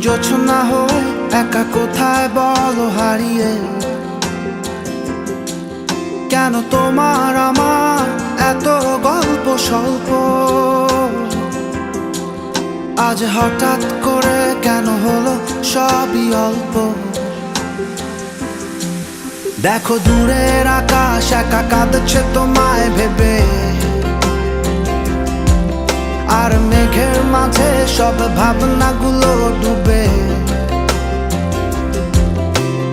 জোছনা হয়ে একা কোথায় বলো হারিয়ে, কেন তোমার আমার এত গল্প স্বল্প, আজ হঠাৎ করে কেন হলো সবই অল্প। দেখো দূরের আকাশ একা কাঁদছে তোমায় ভেবে, আর মেঘের মাঝে সব ভাবনাগুলো ডুবে।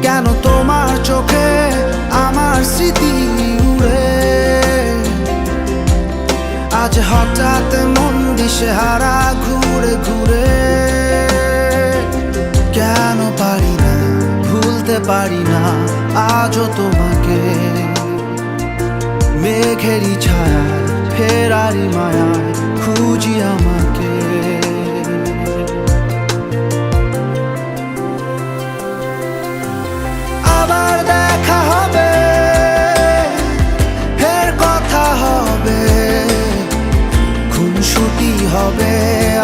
কেন তোমার চোখে আমার স্মৃতি উড়ে, আজ হঠাৎ মন দিশেহারা ঘুরে ঘুরে। কেন পারি না ভুলতে পারি না আজও তোমাকে, মেঘেরই ছায়া ফেরারি মায়ায় খুঁজি আমাকে। আবার দেখা হবে, ফের কথা হবে, খুনসুটি হবে,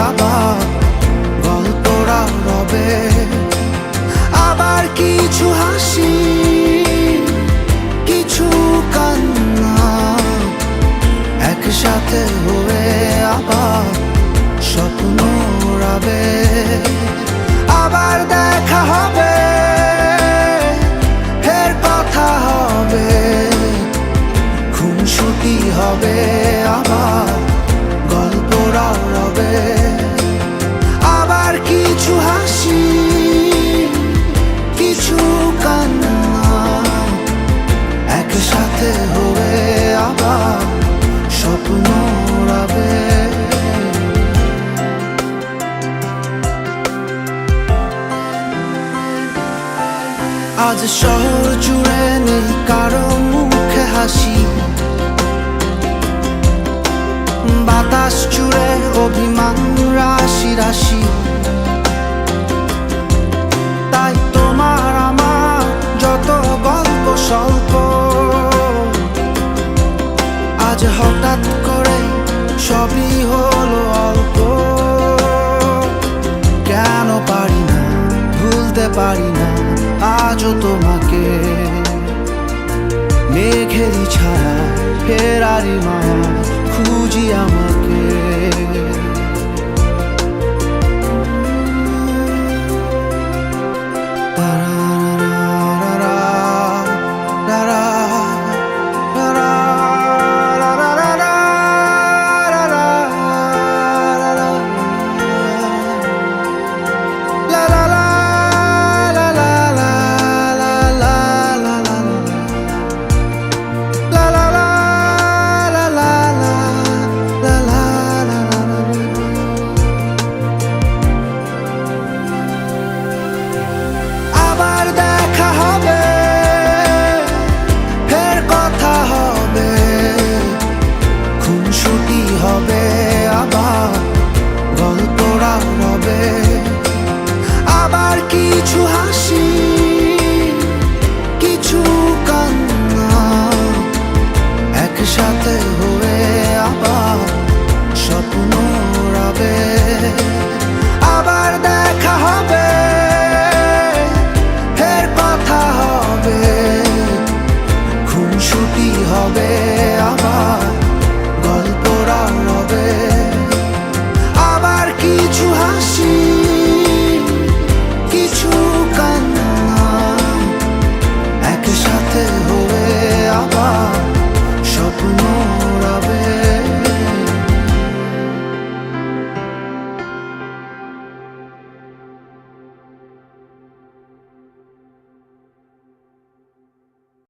আবার গল্পরা রবে। আবার কিছু হাসি কিছু কান্না একসাথে হয়ে আবার স্বপ্ন উড়াবে। আবার দেখা হবে, ফের কথা হবে, খুনসুটি হবে, আবার গল্পরা রবে। আবার কিছু হাসি কিছু কান্না একসাথে হয়ে আবার স্বপ্ন উড়াবে। আজ শহর জুড়ে নেই কারো মুখে হাসি, বাতাস জুড়ে অভিমান রাশি রাশি। তাই তোমার আমার যত গল্প স্বল্প, আজ হঠাৎ করে সবই হলো অল্প। কেন পারি না ভুলতে পারি না আজও তোমাকে, মেঘেরই ছায়া ফেরারি মায়া খুঁজি আমাকে। হবে আবার গল্পরা হবে। আবার কিছু হাসি কিছু কান্না একসাথে হয়ে আবার স্বপ্ন উড়াবে। আবার দেখা হবে, ফের কথা হবে, খুনসুটি হবে।